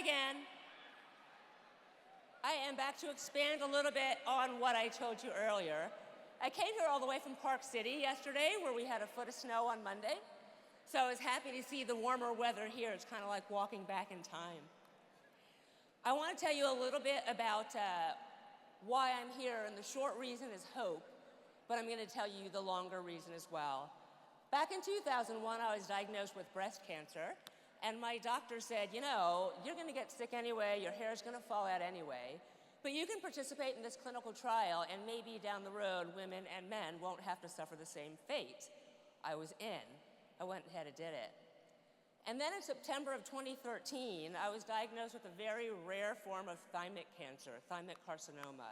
again. I am back to expand a little bit on what I told you earlier. I came here all the way from Park City yesterday, where we had a foot of snow on Monday. So I was happy to see the warmer weather here. It's kind of like walking back in time. I want to tell you a little bit about why I'm here, and the short reason is hope, but I'm going to tell you the longer reason as well. Back in 2001, I was diagnosed with breast cancer, and my doctor said, you know, you're going to get sick anyway, your hair's going to fall out anyway, but you can participate in this clinical trial, and maybe down the road, women and men won't have to suffer the same fate. I was in. I went ahead and did it. And then in September of 2013, I was diagnosed with a very rare form of thymic cancer, thymic carcinoma.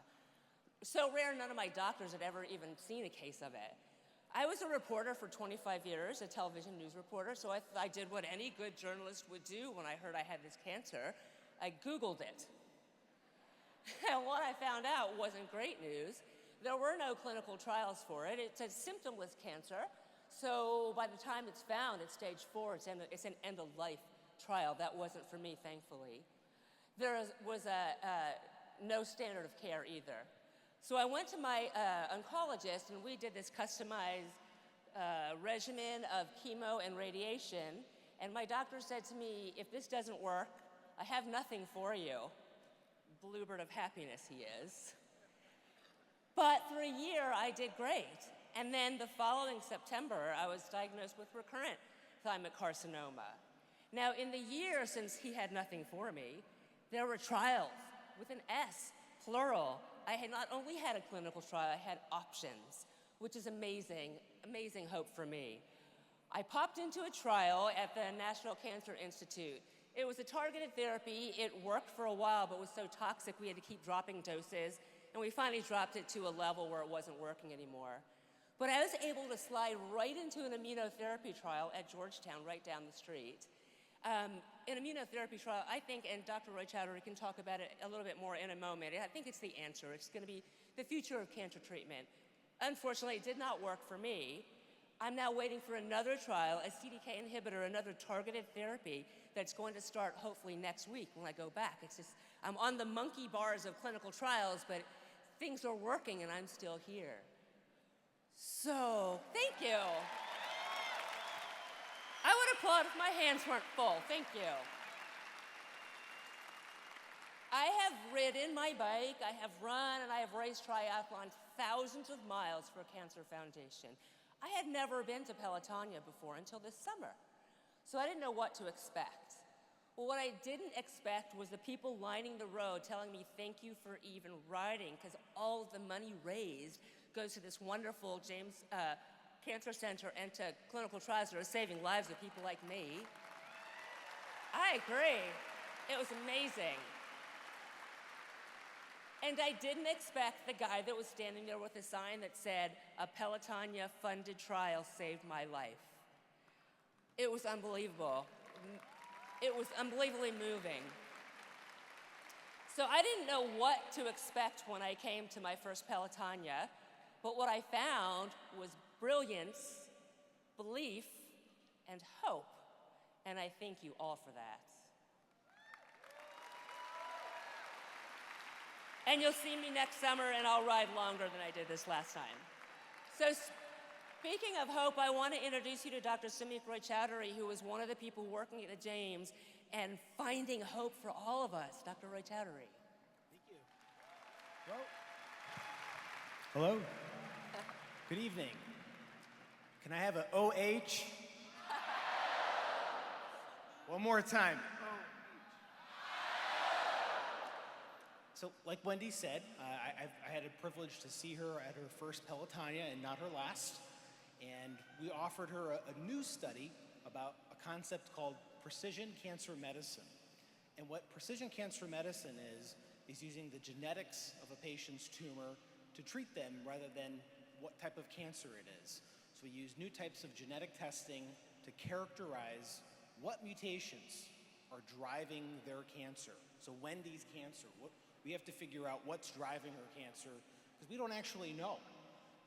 So rare, none of my doctors had ever even seen a case of it. I was a reporter for 25 years, a television news reporter, so I did what any good journalist would do when I heard I had this cancer. I Googled it. And what I found out wasn't great news. There were no clinical trials for it. It's a symptomless cancer. So by the time it's found at stage 4, it's an end-of-life trial. That wasn't for me, thankfully. There was no standard of care either. So I went to my oncologist, and we did this customized regimen of chemo and radiation. And my doctor said to me, if this doesn't work, I have nothing for you. Bluebird of happiness he is. But for a year, I did great. And then the following September, I was diagnosed with recurrent thymic carcinoma. Now, in the year since he had nothing for me, there were trials with an S, plural. I had not only had a clinical trial, I had options, which is amazing, amazing hope for me. I popped into a trial at the National Cancer Institute. It was a targeted therapy. It worked for a while, but was so toxic we had to keep dropping doses, and we finally dropped it to a level where it wasn't working anymore. But I was able to slide right into an immunotherapy trial at Georgetown, right down the street. An immunotherapy trial, I think, and Dr. Roy Chowdhury can talk about it a little bit more in a moment. I think it's the answer. It's going to be the future of cancer treatment. Unfortunately, it did not work for me. I'm now waiting for another trial, a CDK inhibitor, another targeted therapy that's going to start hopefully next week when I go back. It's just, I'm on the monkey bars of clinical trials, but things are working and I'm still here. So, thank you. I would applaud if my hands weren't full. Thank you. I have ridden my bike, I have run, and I have raced triathlons thousands of miles for Cancer Foundation. I had never been to Pelotonia before until this summer, so I didn't know what to expect. Well, what I didn't expect was the people lining the road telling me thank you for even riding, because all of the money raised goes to this wonderful James Cancer Center and to clinical trials that are saving lives of people like me. I agree. It was amazing. And I didn't expect the guy that was standing there with a sign that said, "A Pelotonia-funded trial saved my life." It was unbelievable. It was unbelievably moving. So I didn't know what to expect when I came to my first Pelotonia, but what I found was brilliance, belief, and hope. And I thank you all for that. And you'll see me next summer, and I'll ride longer than I did this last time. So speaking of hope, I want to introduce you to Dr. Sumit Roy Chowdhury, who was one of the people working at the James and finding hope for all of us. Dr. Roy Chowdhury. Thank you. Hello. Good evening. Can I have an OH? One more time. So, like Wendy said, I had a privilege to see her at her first Pelotonia and not her last. And we offered her a new study about a concept called precision cancer medicine. And what precision cancer medicine is using the genetics of a patient's tumor to treat them rather than what type of cancer it is. So we use new types of genetic testing to characterize what mutations are driving their cancer. So Wendy's cancer, we have to figure out what's driving her cancer because we don't actually know.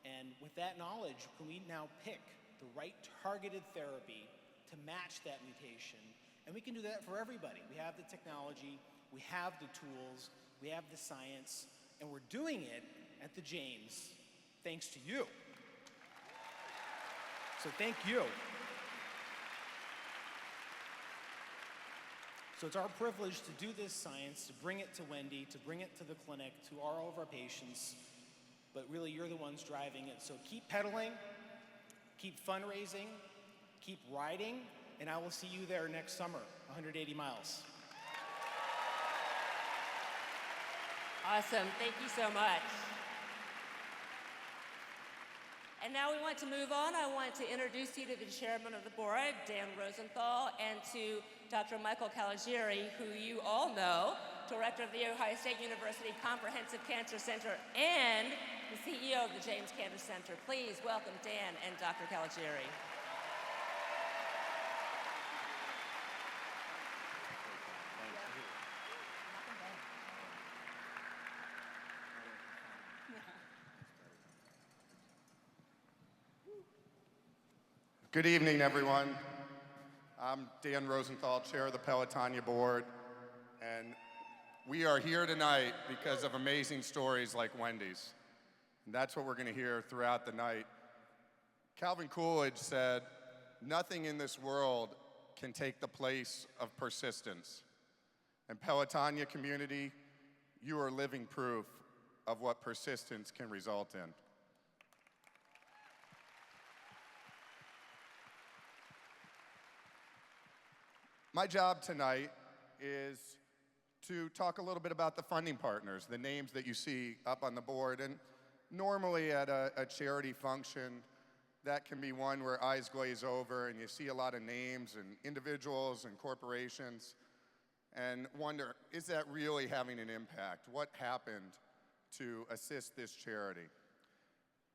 And with that knowledge, can we now pick the right targeted therapy to match that mutation And we can do that for everybody. We have the technology, we have the tools, we have the science, and we're doing it at the James thanks to you. So thank you. So it's our privilege to do this science, to bring it to Wendy, to bring it to the clinic, to all of our patients, but really you're the ones driving it. So keep pedaling, keep fundraising, keep riding, and I will see you there next summer, 180 miles. Awesome, thank you so much. And now we want to move on. I want to introduce you to the chairman of the board, Dan Rosenthal, and to Dr. Michael Caligieri, who you all know, director of the Ohio State University Comprehensive Cancer Center and the CEO of the James Cancer Center. Please welcome Dan and Dr. Caligieri. Good evening, everyone. I'm Dan Rosenthal, chair of the Pelotonia board, and we are here tonight because of amazing stories like Wendy's. And that's what we're going to hear throughout the night. Calvin Coolidge said, "Nothing in this world can take the place of persistence." And Pelotonia community, you are living proof of what persistence can result in. My job tonight is to talk a little bit about the funding partners, the names that you see up on the board. And normally at a charity function, that can be one where eyes glaze over and you see a lot of names and individuals and corporations and wonder, is that really having an impact? What happened to assist this charity?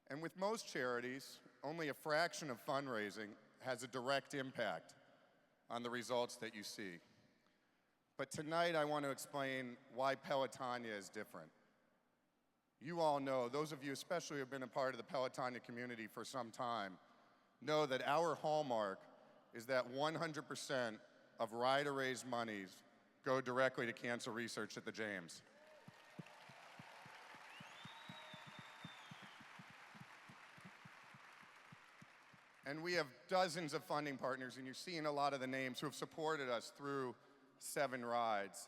And with most charities, only a fraction of fundraising has a direct impact on the results that you see. But tonight I want to explain why Pelotonia is different. You all know, those of you especially who have been a part of the Pelotonia community for some time, know that our hallmark is that 100% of rider-raised monies go directly to cancer research at the James. And we have dozens of funding partners, and you're seeing a lot of the names who have supported us through 7 rides.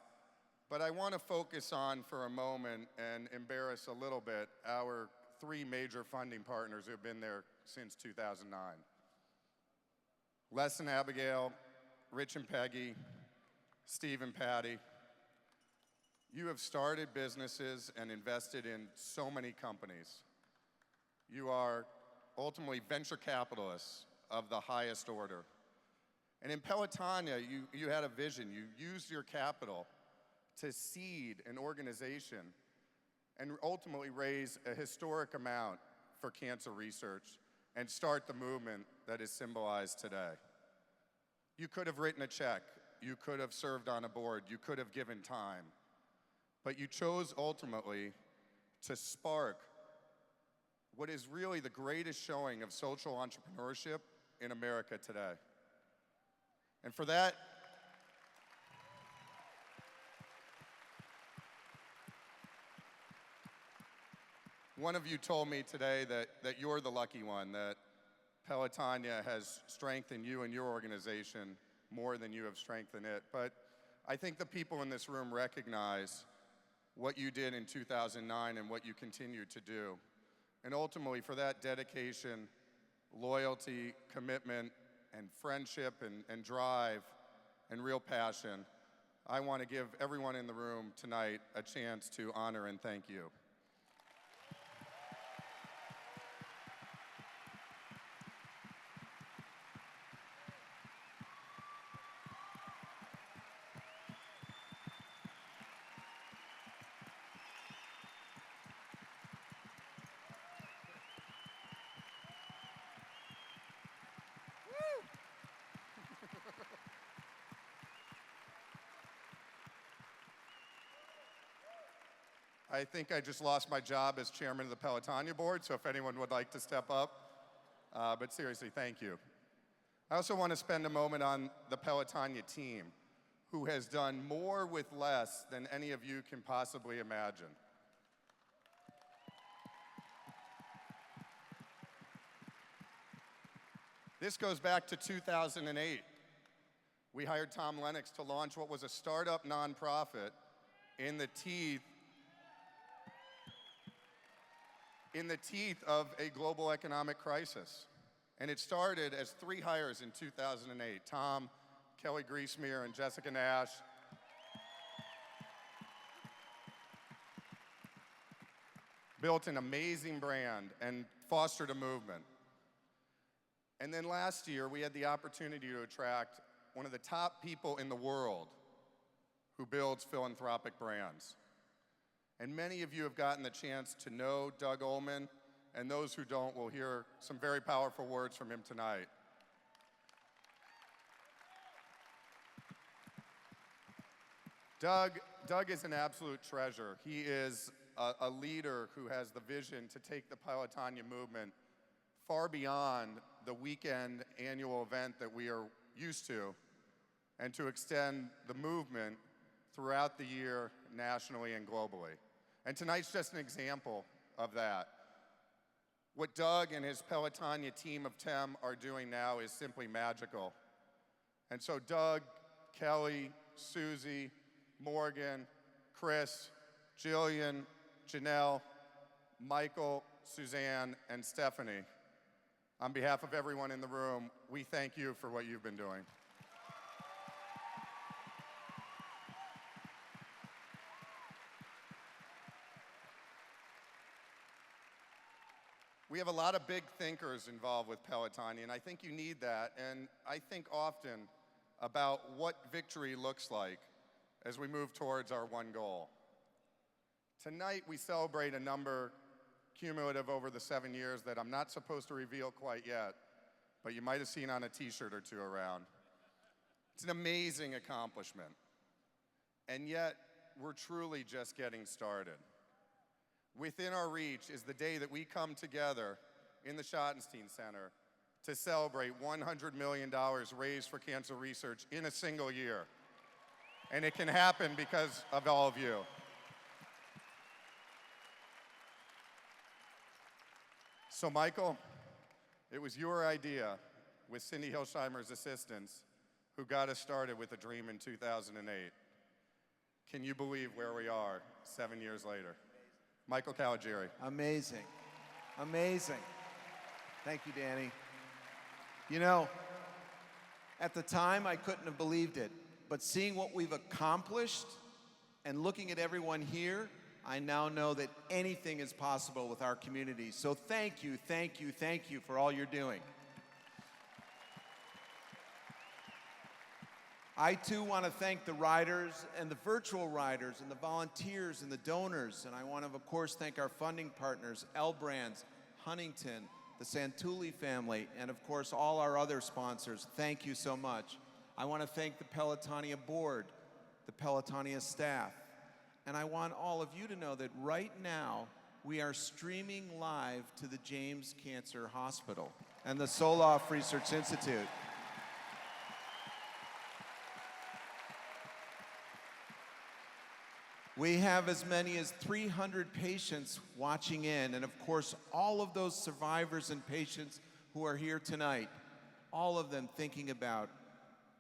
But I want to focus on for a moment and embarrass a little bit our 3 major funding partners who have been there since 2009. Les and Abigail, Rich and Peggy, Steve and Patty. You have started businesses and invested in so many companies. You are ultimately venture capitalists of the highest order. And in Pelotonia, you had a vision. You used your capital to seed an organization and ultimately raise a historic amount for cancer research and start the movement that is symbolized today. You could have written a check. You could have served on a board. You could have given time. But you chose ultimately to spark what is really the greatest showing of social entrepreneurship in America today. And for that, one of you told me today that you're the lucky one, that Pelotonia has strengthened you and your organization more than you have strengthened it. But I think the people in this room recognize what you did in 2009 and what you continue to do. And ultimately, for that dedication, loyalty, commitment, and friendship, and drive, and real passion, I want to give everyone in the room tonight a chance to honor and thank you. I think I just lost my job as chairman of the Pelotonia board, so if anyone would like to step up. But seriously, thank you. I also want to spend a moment on the Pelotonia team, who has done more with less than any of you can possibly imagine. This goes back to 2008. We hired Tom Lennox to launch what was a startup nonprofit in the teeth of a global economic crisis. And it started as 3 hires in 2008. Tom, Kelly Griesmer, and Jessica Nash. Built an amazing brand and fostered a movement. And then last year, we had the opportunity to attract one of the top people in the world who builds philanthropic brands. And many of you have gotten the chance to know Doug Ullman, and those who don't will hear some very powerful words from him tonight. Doug is an absolute treasure. He is a leader who has the vision to take the Pelotonia movement far beyond the weekend annual event that we are used to, and to extend the movement throughout the year, nationally and globally. And tonight's just an example of that. What Doug and his Pelotonia team of 10 are doing now is simply magical. And so Doug, Kelly, Susie, Morgan, Chris, Jillian, Janelle, Michael, Suzanne, and Stephanie, on behalf of everyone in the room, we thank you for what you've been doing. We have a lot of big thinkers involved with Pelotonia, and I think you need that. And I think often about what victory looks like as we move towards our one goal. Tonight, we celebrate a number cumulative over the 7 years that I'm not supposed to reveal quite yet, but you might have seen on a t-shirt or two around. It's an amazing accomplishment. And yet, we're truly just getting started. Within our reach is the day that we come together in the Schottenstein Center to celebrate $100 million raised for cancer research in a single year. And it can happen because of all of you. So Michael, it was your idea, with Cindy Hilsheimer's assistance, who got us started with a dream in 2008. Can you believe where we are 7 years later? Michael Caligiuri. Amazing. Amazing. Thank you, Danny. You know, at the time, I couldn't have believed it. But seeing what we've accomplished and looking at everyone here, I now know that anything is possible with our community. So thank you, thank you, thank you for all you're doing. I too want to thank the riders and the virtual riders and the volunteers and the donors. And I want to, of course, thank our funding partners, L Brands, Huntington, the Santulli family, and of course, all our other sponsors. Thank you so much. I want to thank the Pelotonia board, the Pelotonia staff. And I want all of you to know that right now, we are streaming live to the James Cancer Hospital and the Soloff Research Institute. We have as many as 300 patients watching in, and of course, all of those survivors and patients who are here tonight, all of them thinking about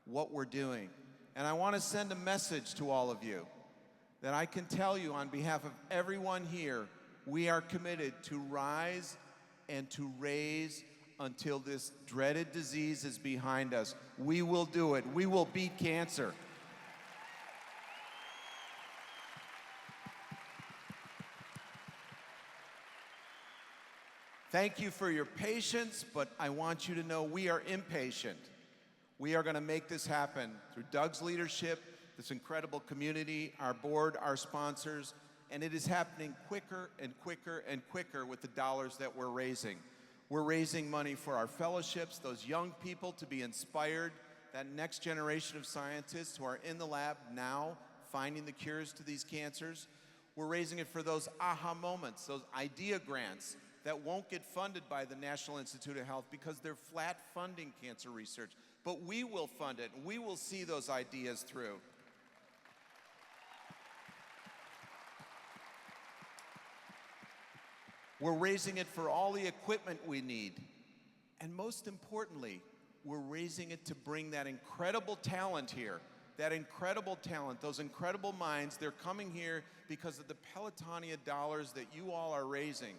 what we're doing. And I want to send a message to all of you that I can tell you on behalf of everyone here, we are committed to rise and to raise until this dreaded disease is behind us. We will do it. We will beat cancer. Thank you for your patience, but I want you to know we are impatient. We are going to make this happen through Doug's leadership, this incredible community, our board, our sponsors, and it is happening quicker and quicker and quicker with the dollars that we're raising. We're raising money for our fellowships, those young people to be inspired, that next generation of scientists who are in the lab now finding the cures to these cancers. We're raising it for those aha moments, those idea grants that won't get funded by the National Institute of Health because they're flat funding cancer research. But we will fund it, and we will see those ideas through. We're raising it for all the equipment we need. And most importantly, we're raising it to bring that incredible talent here. That incredible talent, those incredible minds, they're coming here because of the Pelotonia dollars that you all are raising.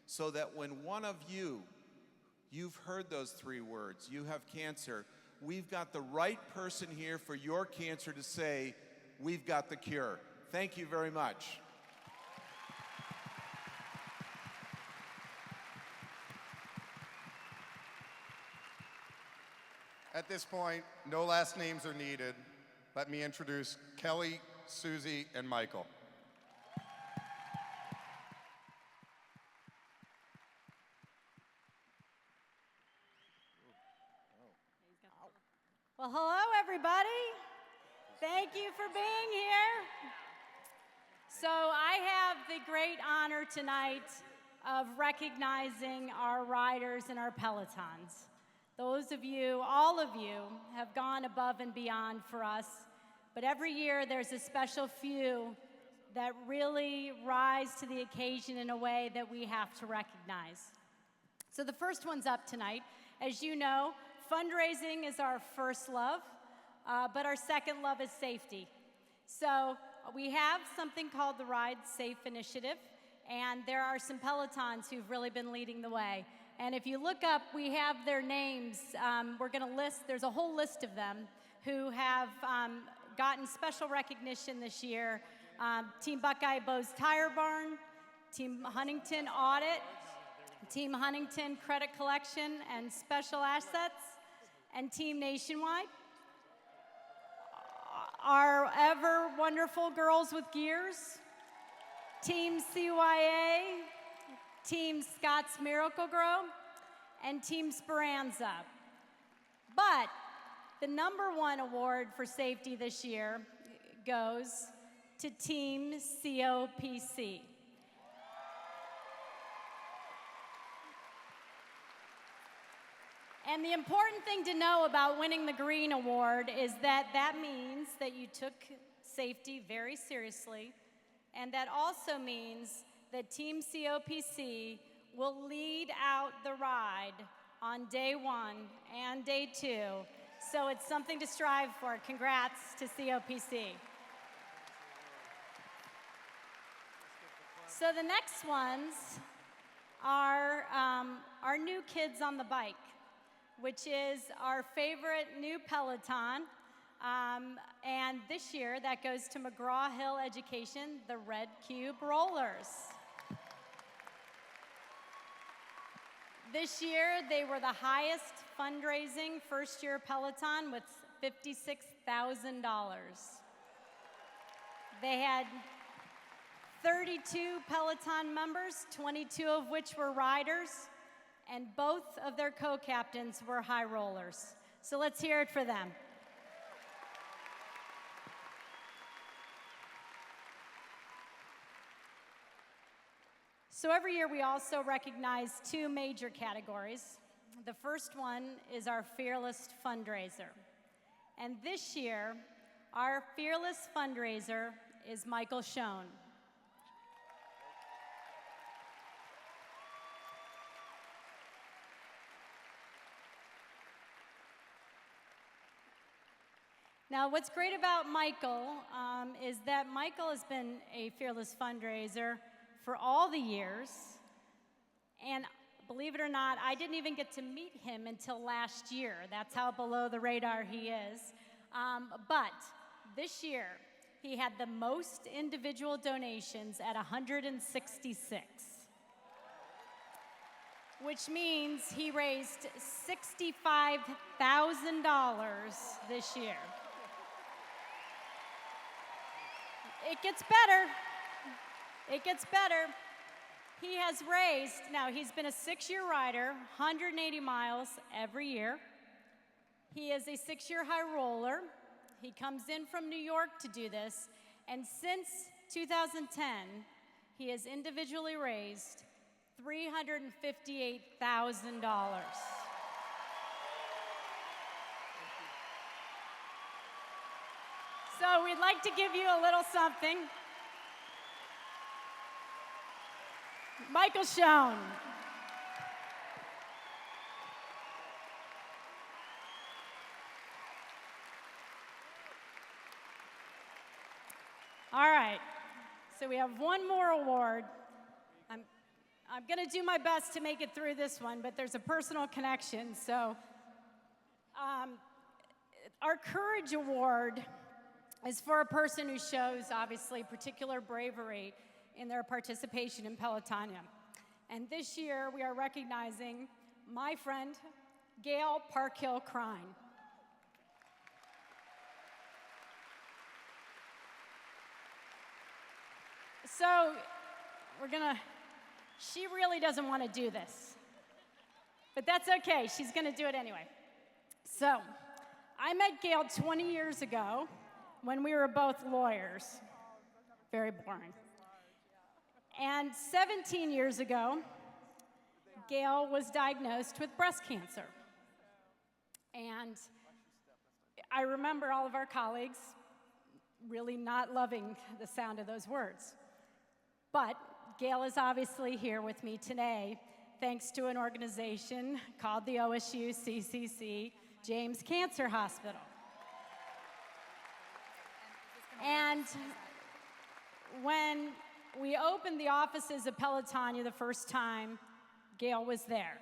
So that when one of you've heard those 3 words, you have cancer, we've got the right person here for your cancer to say, we've got the cure. Thank you very much. At this point, no last names are needed. Let me introduce Kelly, Susie, and Michael. Well, hello, everybody. Thank you for being here. So I have the great honor tonight of recognizing our riders and our Pelotons. Those of you, all of you, have gone above and beyond for us, but every year there's a special few that really rise to the occasion in a way that we have to recognize. So the first one's up tonight. As you know, fundraising is our first love, but our second love is safety. So we have something called the Ride Safe Initiative, and there are some Pelotons who've really been leading the way. And if you look up, we have their names. We're going to list, there's a whole list of them who have gotten special recognition this year. Team Buckeye Bowes Tire Barn, Team Huntington Audit, Team Huntington Credit Collection and Special Assets, and Team Nationwide. Our ever wonderful Girls with Gears, Team CYA, Team Scott's Miracle-Gro, and Team Speranza. But the #1 award for safety this year goes to Team COPC. And the important thing to know about winning the Green Award is that that means that you took safety very seriously, and that also means that Team COPC will lead out the ride on day 1 and day 2. So it's something to strive for. Congrats to COPC. So the next ones are our new kids on the bike, which is our favorite new Peloton. And this year, that goes to McGraw-Hill Education, the Red Cube Rollers. This year, they were the highest fundraising first-year Peloton with $56,000. They had 32 Peloton members, 22 of which were riders, and both of their co-captains were high rollers. So let's hear it for them. So every year we also recognize 2 major categories. The first one is our Fearless Fundraiser. And this year, our Fearless Fundraiser is Michael Schoen. Now, what's great about Michael is that Michael has been a Fearless Fundraiser for all the years, and believe it or not, I didn't even get to meet him until last year. That's how below the radar he is. But this year, he had the most individual donations at 166, which means he raised $65,000 this year. It gets better. It gets better. He has raised, now he's been a 6-year rider, 180 miles every year. He is a 6-year high roller. He comes in from New York to do this. And since 2010, he has individually raised $358,000. So we'd like to give you a little something. Michael Schoen. All right, so we have one more award. I'm gonna do my best to make it through this one, but there's a personal connection. So our Courage Award is for a person who shows, obviously, particular bravery in their participation in Pelotonia. And this year, we are recognizing my friend, Gail Parkhill-Krein. So she really doesn't want to do this, but that's okay, she's gonna do it anyway. So, I met Gail 20 years ago when we were both lawyers. Very boring. And 17 years ago, Gail was diagnosed with breast cancer. And I remember all of our colleagues really not loving the sound of those words. But Gail is obviously here with me today, thanks to an organization called the OSU CCC James Cancer Hospital. And when we opened the offices of Pelotonia the first time, Gail was there.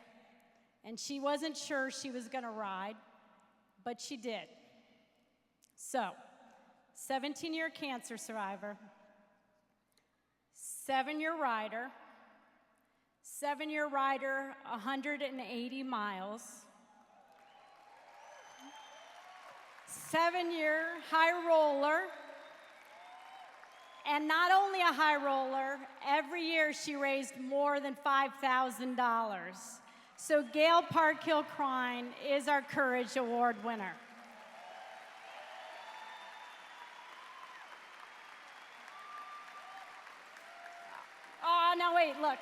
And she wasn't sure she was gonna ride, but she did. So, 17-year cancer survivor, 7-year rider, 180 miles, 7-year high roller, and not only a high roller, every year she raised more than $5,000. So Gail Parkhill-Krein is our Courage Award winner. Oh, no, wait, look.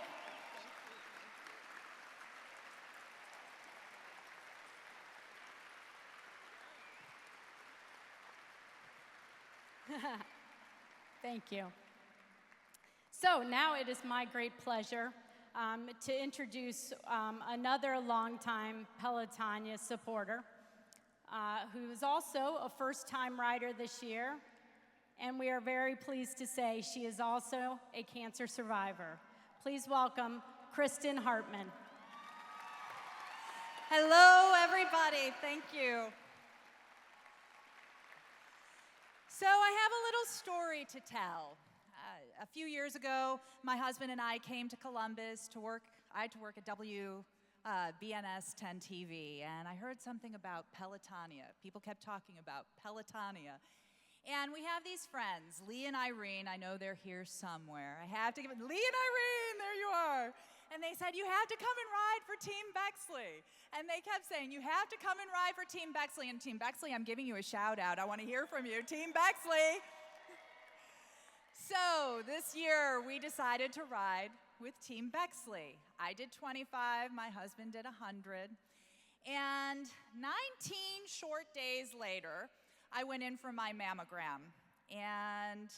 Thank you. So now it is my great pleasure to introduce another longtime Pelotonia supporter who is also a first-time rider this year, and we are very pleased to say she is also a cancer survivor. Please welcome Kristen Hartman. Hello, everybody. Thank you. So I have a little story to tell. A few years ago, my husband and I came to Columbus to work. I had to work at WBNS 10 TV, and I heard something about Pelotonia. People kept talking about Pelotonia. And we have these friends, Lee and Irene. I know they're here somewhere. I have to give it, Lee and Irene, there you are. And they said, you have to come and ride for Team Bexley. And they kept saying, you have to come and ride for Team Bexley. And Team Bexley, I'm giving you a shout out. I want to hear from you, Team Bexley. So this year, we decided to ride with Team Bexley. I did 25, my husband did 100. And 19 short days later, I went in for my mammogram. And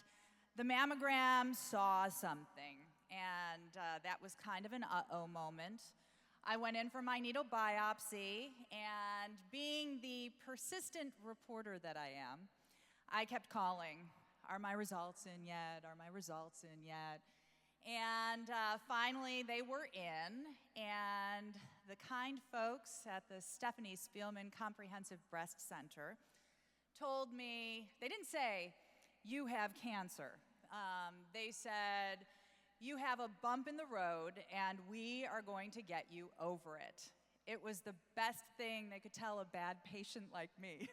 the mammogram saw something. And that was kind of an uh-oh moment. I went in for my needle biopsy, and being the persistent reporter that I am, I kept calling, are my results in yet? Are my results in yet? And finally, they were in, and the kind folks at the Stephanie Spielman Comprehensive Breast Center told me, they didn't say, you have cancer. They said, you have a bump in the road, and we are going to get you over it. It was the best thing they could tell a bad patient like me.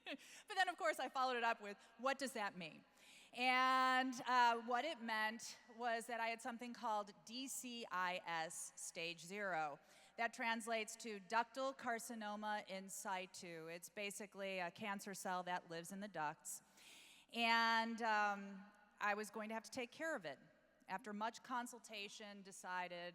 But then, of course, I followed it up with, what does that mean? And what it meant was that I had something called DCIS stage 0. That translates to ductal carcinoma in situ. It's basically a cancer cell that lives in the ducts. And I was going to have to take care of it. After much consultation, decided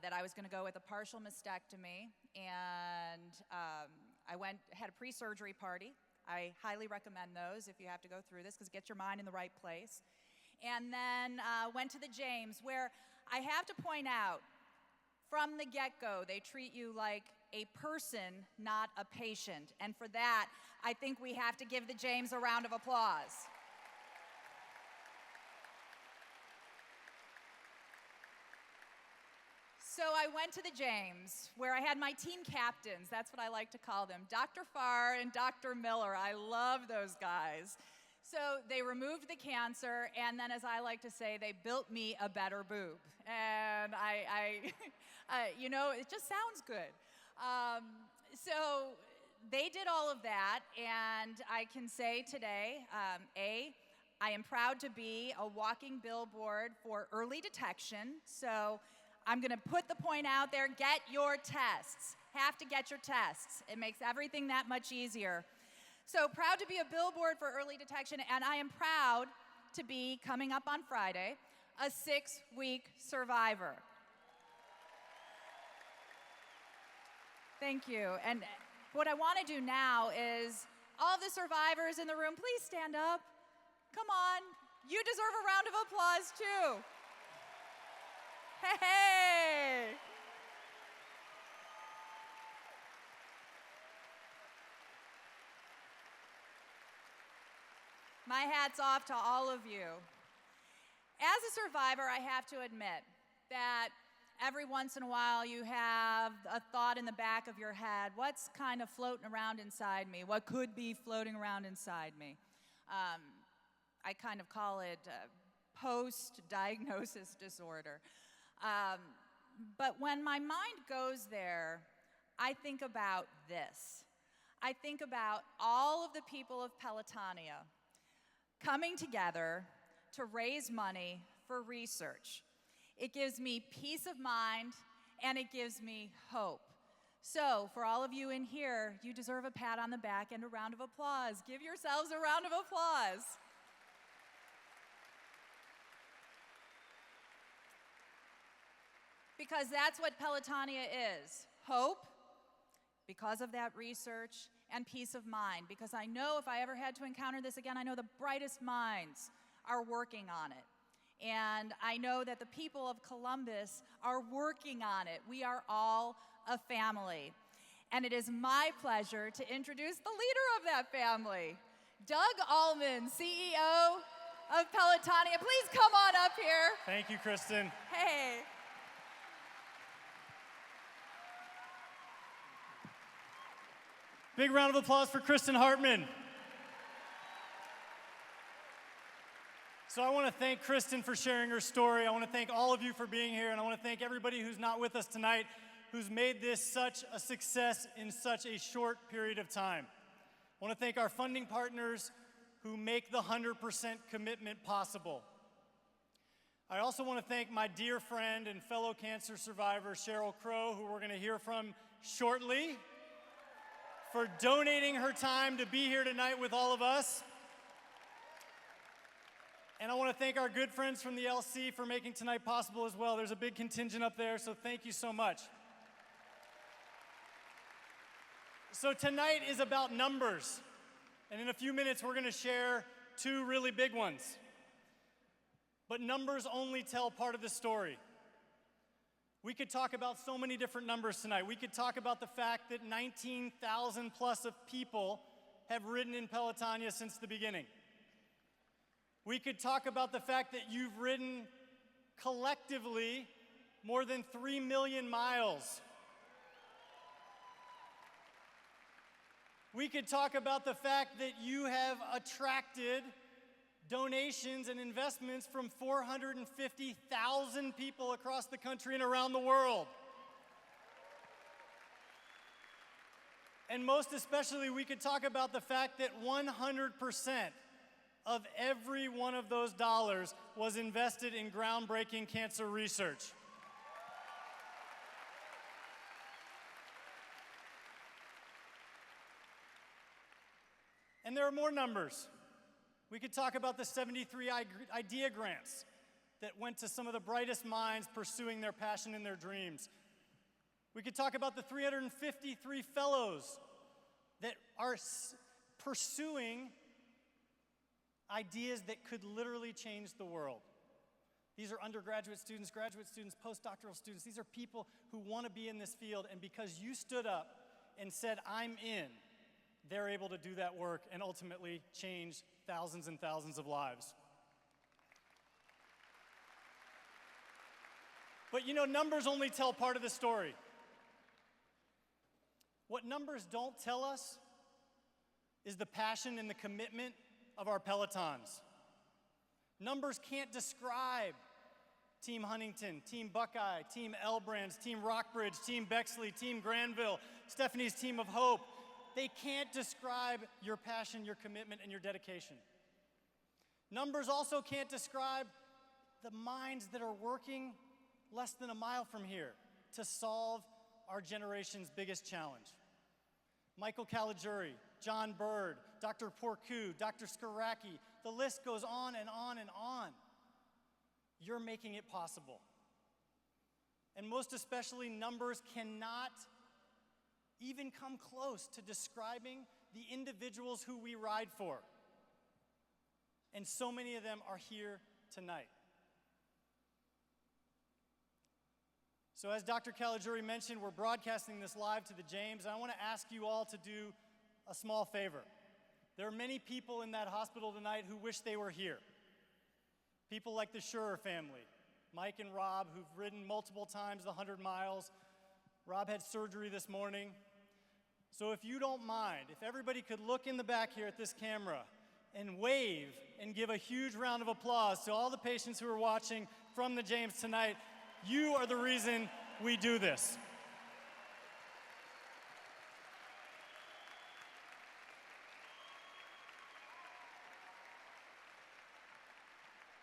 that I was going to go with a partial mastectomy, and I had a pre-surgery party. I highly recommend those if you have to go through this, because it gets your mind in the right place. And then went to the James, where I have to point out, from the get-go, they treat you like a person, not a patient. And for that, I think we have to give the James a round of applause. So I went to the James, where I had my team captains. That's what I like to call them, Dr. Farr and Dr. Miller. I love those guys. So they removed the cancer, and then, as I like to say, they built me a better boob. And you know, it just sounds good. So they did all of that, and I can say today, I am proud to be a walking billboard for early detection. So I'm going to put the point out there, get your tests. Have to get your tests. It makes everything that much easier. So proud to be a billboard for early detection, and I am proud to be, coming up on Friday, a 6-week survivor. Thank you. And what I want to do now is, all the survivors in the room, please stand up. Come on. You deserve a round of applause, too. Hey! My hat's off to all of you. As a survivor, I have to admit that every once in a while you have a thought in the back of your head, what's kind of floating around inside me? What could be floating around inside me? I kind of call it post-diagnosis disorder. But when my mind goes there, I think about this. I think about all of the people of Pelotonia coming together to raise money for research. It gives me peace of mind, and it gives me hope. So, for all of you in here, you deserve a pat on the back and a round of applause. Give yourselves a round of applause. Because that's what Pelotonia is. Hope, because of that research, and peace of mind. Because I know if I ever had to encounter this again, I know the brightest minds are working on it. And I know that the people of Columbus are working on it. We are all a family. And it is my pleasure to introduce the leader of that family, Doug Allman, CEO of Pelotonia. Please come on up here. Thank you, Kristen. Hey. Big round of applause for Kristen Hartman. So I want to thank Kristen for sharing her story. I want to thank all of you for being here, and I want to thank everybody who's not with us tonight, who's made this such a success in such a short period of time. I want to thank our funding partners who make the 100% commitment possible. I also want to thank my dear friend and fellow cancer survivor, Cheryl Crow, who we're going to hear from shortly, for donating her time to be here tonight with all of us. And I want to thank our good friends from the LC for making tonight possible as well. There's a big contingent up there, so thank you so much. So tonight is about numbers. And in a few minutes, we're going to share two really big ones. But numbers only tell part of the story. We could talk about so many different numbers tonight. We could talk about the fact that 19,000 plus of people have ridden in Pelotonia since the beginning. We could talk about the fact that you've ridden collectively more than 3 million miles. We could talk about the fact that you have attracted donations and investments from 450,000 people across the country and around the world. And most especially, we could talk about the fact that 100% of every one of those dollars was invested in groundbreaking cancer research. And there are more numbers. We could talk about the 73 IDEA grants that went to some of the brightest minds pursuing their passion and their dreams. We could talk about the 353 fellows that are pursuing ideas that could literally change the world. These are undergraduate students, graduate students, postdoctoral students. These are people who want to be in this field, and because you stood up and said, I'm in, they're able to do that work and ultimately change thousands and thousands of lives. But you know, numbers only tell part of the story. What numbers don't tell us is the passion and the commitment of our Pelotons. Numbers can't describe Team Huntington, Team Buckeye, Team L Brands, Team Rockbridge, Team Bexley, Team Granville, Stephanie's Team of Hope. They can't describe your passion, your commitment, and your dedication. Numbers also can't describe the minds that are working less than a mile from here to solve our generation's biggest challenge. Michael Caligiuri, John Bird, Dr. Porcu, Dr. Skaraki, the list goes on and on and on. You're making it possible. And most especially, numbers cannot even come close to describing the individuals who we ride for. And so many of them are here tonight. So as Dr. Caligiuri mentioned, we're broadcasting this live to the James, and I want to ask you all to do a small favor. There are many people in that hospital tonight who wish they were here. People like the Schurer family, Mike and Rob, who've ridden multiple times the 100 miles. Rob had surgery this morning. So if you don't mind, if everybody could look in the back here at this camera and wave and give a huge round of applause to all the patients who are watching from the James tonight. You are the reason we do this.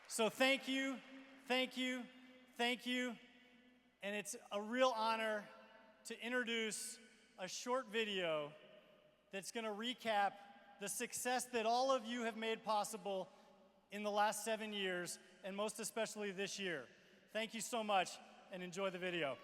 So thank you, thank you, thank you. And it's a real honor to introduce a short video that's going to recap the success that all of you have made possible in the last 7 years, and most especially this year. Thank you so much, and enjoy the video.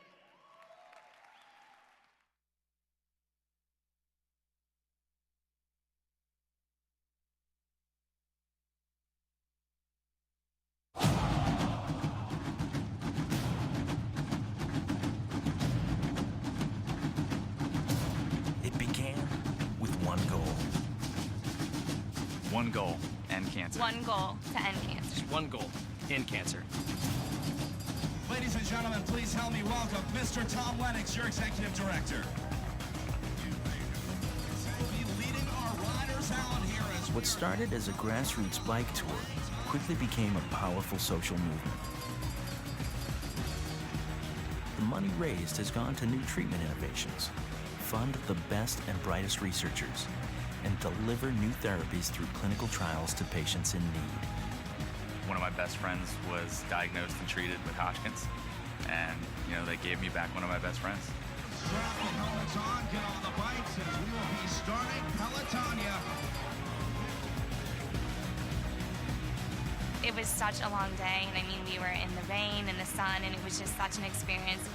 It began with one goal. One goal, end cancer. One goal to end cancer. Just one goal, end cancer. Ladies and gentlemen, please help me welcome Mr. Tom Lennox, your executive director. We'll be leading our riders out here as What started as a grassroots bike tour quickly became a powerful social movement. The money raised has gone to new treatment innovations, fund the best and brightest researchers, and deliver new therapies through clinical trials to patients in need. One of my best friends was diagnosed and treated with Hodgkin's, and they gave me back one of my best friends. strap the helmets on, get on the bikes, as we will be starting Pelotonia. It was such a long day, and we were in the rain and the sun, and it was just such an experience.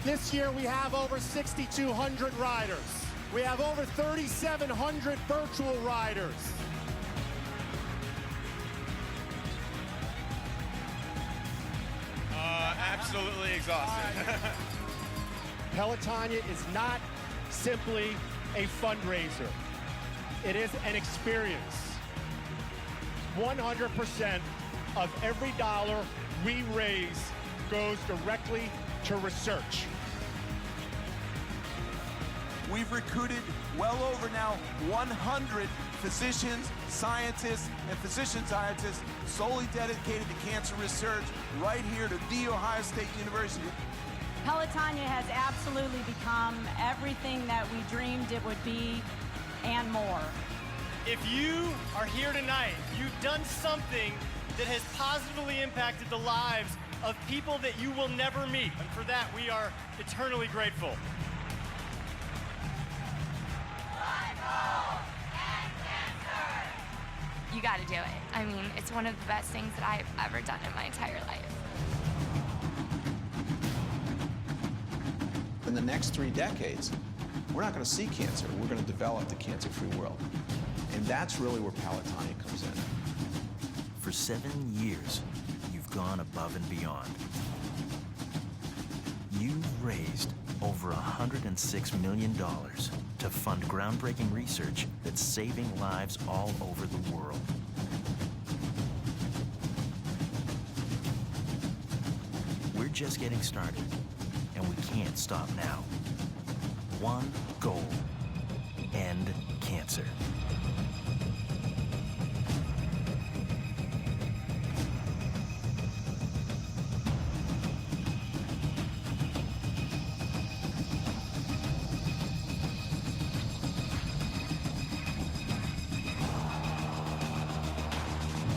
This year we have over 6,200 riders. We have over 3,700 virtual riders. Absolutely exhausted. Pelotonia is not simply a fundraiser. It is an experience. 100% of every dollar we raise goes directly to research. We've recruited well over now 100 physicians, scientists, and physician scientists solely dedicated to cancer research right here at The Ohio State University. Pelotonia has absolutely become everything that we dreamed it would be and more. If you are here tonight, you've done something that has positively impacted the lives of people that you will never meet. And for that, we are eternally grateful. you got to do it. I mean, it's one of the best things that I've ever done in my entire life. In the next 3 decades, we're not going to see cancer. We're going to develop the cancer-free world. And that's really where Pelotonia comes in. For 7 years, you've gone above and beyond. You've raised over $106 million to fund groundbreaking research that's saving lives all over the world. We're just getting started, and we can't stop now. One goal: end cancer.